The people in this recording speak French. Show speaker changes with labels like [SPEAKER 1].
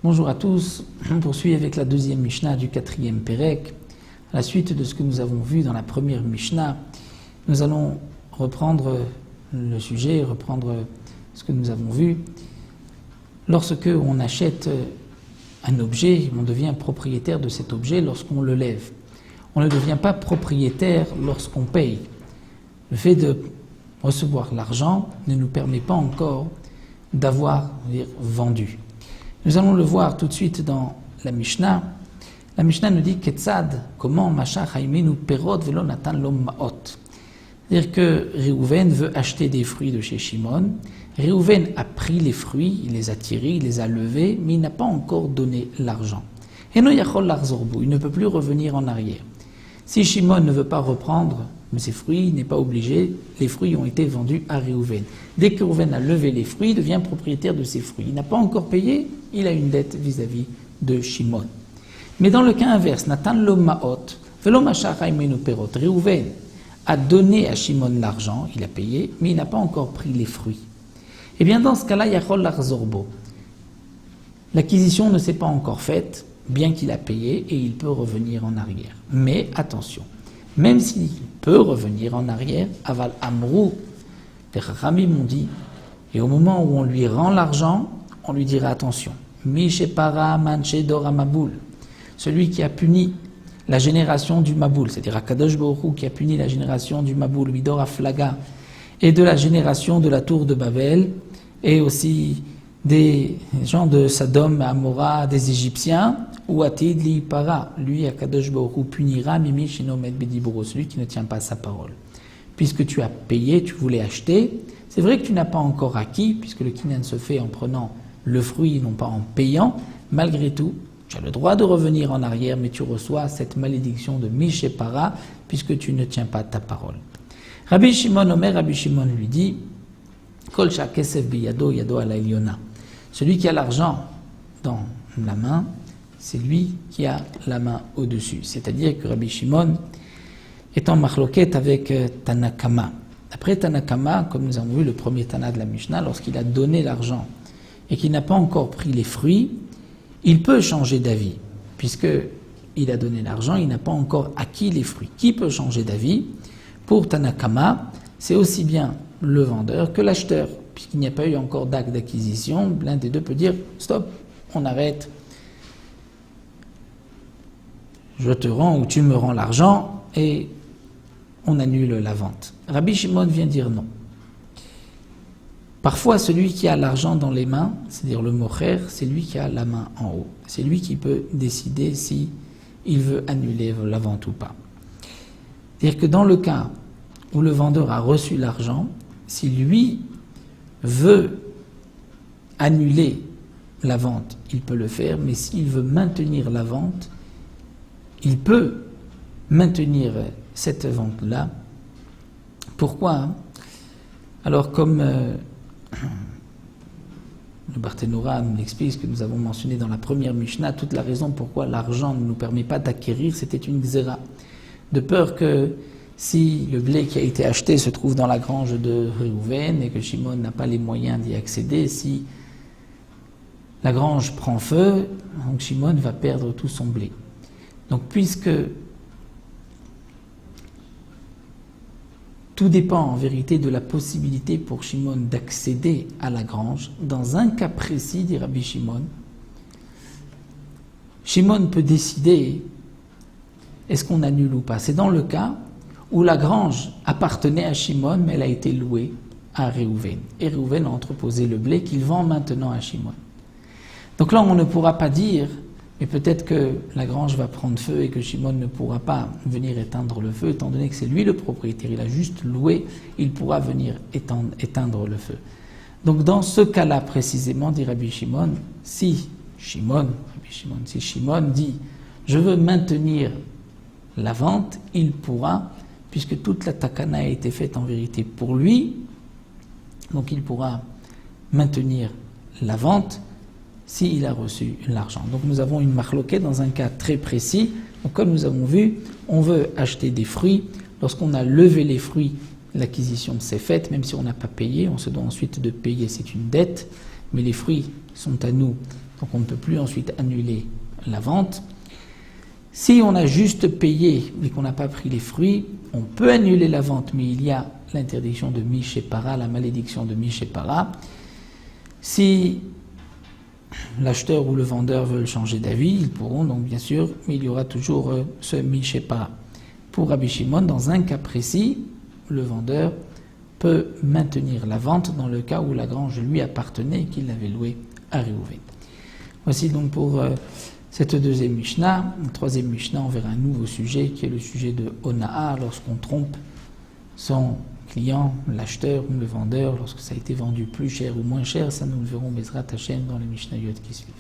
[SPEAKER 1] Bonjour à tous, on poursuit avec la deuxième Mishnah du quatrième Pérek. À la suite de ce que nous avons vu dans la première Mishnah, nous allons reprendre le sujet, reprendre ce que nous avons vu. Lorsque on achète un objet, on devient propriétaire de cet objet lorsqu'on le lève. On ne devient pas propriétaire lorsqu'on paye. Le fait de recevoir l'argent ne nous permet pas encore d'avoir vendu. Nous allons le voir tout de suite dans la Mishnah. La Mishnah nous dit Ketzad, comment Masha Chaimenu Perot velo Natan Lom Maot. C'est-à-dire que Réhouven veut acheter des fruits de chez Shimon. Réhouven a pris les fruits, il les a tirés, il les a levés, mais il n'a pas encore donné l'argent. Eno Yachol Larzorbu, il ne peut plus revenir en arrière. Si Shimon ne veut pas reprendre ses fruits, il n'est pas obligé, les fruits ont été vendus à Réhouven. Dès que Réhouven a levé les fruits, il devient propriétaire de ses fruits. Il n'a pas encore payé, il a une dette vis-à-vis de Shimon. Mais dans le cas inverse, Natan lo ma'ot, velo masha chaimenu perot, Réhouven a donné à Shimon l'argent, il a payé, mais il n'a pas encore pris les fruits. Eh bien dans ce cas-là, Yachol Larzorbo. L'acquisition ne s'est pas encore faite, bien qu'il a payé, et il peut revenir en arrière. Mais attention, même s'il peut revenir en arrière, aval amrou, les Chachamim m'ont dit, et au moment où on lui rend l'argent, on lui dira attention, Mishepara manche dora maboul, celui qui a puni la génération du maboul, c'est-à-dire Akadosh Baruch Hu qui a puni la génération du maboul, midor aflaga, et de la génération de la tour de Babel, et aussi des gens de Sodome, Amora, des Égyptiens, ou Atid li para, lui Akadosh Baruch Hu punira mimi shenomet bediburo, celui qui ne tient pas sa parole. Puisque tu as payé, tu voulais acheter, c'est vrai que tu n'as pas encore acquis, puisque le kinyan se fait en prenant le fruit, non pas en payant, malgré tout, tu as le droit de revenir en arrière, mais tu reçois cette malédiction de Mishepara, puisque tu ne tiens pas ta parole. Rabbi Shimon Omer, Rabbi Shimon lui dit, Kol shakesef biyado yado ala Eliona. Celui qui a l'argent dans la main, c'est lui qui a la main au-dessus. C'est-à-dire que Rabbi Shimon est en machloket avec Tanakama. Après Tanakama, comme nous avons vu le premier Tana de la Mishnah, lorsqu'il a donné l'argent et qu'il n'a pas encore pris les fruits, il peut changer d'avis, puisqu'il a donné l'argent, il n'a pas encore acquis les fruits. Qui peut changer d'avis? Pour Tanakama, c'est aussi bien le vendeur que l'acheteur, puisqu'il n'y a pas eu encore d'acte d'acquisition. L'un des deux peut dire « Stop, on arrête, je te rends ou tu me rends l'argent et on annule la vente. » Rabbi Shimon vient dire non. Parfois, celui qui a l'argent dans les mains, c'est-à-dire le mocher, c'est lui qui a la main en haut. C'est lui qui peut décider si il veut annuler la vente ou pas. C'est-à-dire que dans le cas où le vendeur a reçu l'argent, si lui veut annuler la vente, il peut le faire, mais s'il veut maintenir la vente, il peut maintenir cette vente-là. Pourquoi? Alors comme le Barthénoura nous explique ce que nous avons mentionné dans la première Mishnah, toute la raison pourquoi l'argent ne nous permet pas d'acquérir, c'était une xéra. De peur que si le blé qui a été acheté se trouve dans la grange de Réhouven et que Shimon n'a pas les moyens d'y accéder, si la grange prend feu, donc Shimon va perdre tout son blé. Donc puisque tout dépend en vérité de la possibilité pour Shimon d'accéder à la grange, dans un cas précis, dit Rabbi Shimon, Shimon peut décider est-ce qu'on annule ou pas. C'est dans le cas où la grange appartenait à Shimon, mais elle a été louée à Réhouven. Et Réhouven a entreposé le blé qu'il vend maintenant à Shimon. Donc là, on ne pourra pas dire, mais peut-être que la grange va prendre feu et que Shimon ne pourra pas venir éteindre le feu, étant donné que c'est lui le propriétaire, il a juste loué, il pourra venir éteindre le feu. Donc dans ce cas-là précisément, dit Rabbi Shimon, si Shimon dit « je veux maintenir la vente », il pourra, puisque toute la takana a été faite en vérité pour lui, donc il pourra maintenir la vente s'il a reçu l'argent. Donc nous avons une machloquette dans un cas très précis. Donc comme nous avons vu, on veut acheter des fruits. Lorsqu'on a levé les fruits, l'acquisition s'est faite, même si on n'a pas payé, on se doit ensuite de payer, c'est une dette, mais les fruits sont à nous, donc on ne peut plus ensuite annuler la vente. Si on a juste payé mais qu'on n'a pas pris les fruits, on peut annuler la vente, mais il y a l'interdiction de Mishépara, la malédiction de Mishépara. Si l'acheteur ou le vendeur veulent changer d'avis, ils pourront donc bien sûr, mais il y aura toujours ce Mishépara. Pour Rabbi Shimon, dans un cas précis, le vendeur peut maintenir la vente dans le cas où la grange lui appartenait et qu'il l'avait louée à Réhouven. Voici donc pour cette deuxième Mishnah. En troisième Mishnah, on verra un nouveau sujet qui est le sujet de Hona'a, lorsqu'on trompe son client, l'acheteur ou le vendeur, lorsque ça a été vendu plus cher ou moins cher. Ça, nous le verrons Bezrat Hashem dans les Mishnayot qui suivent.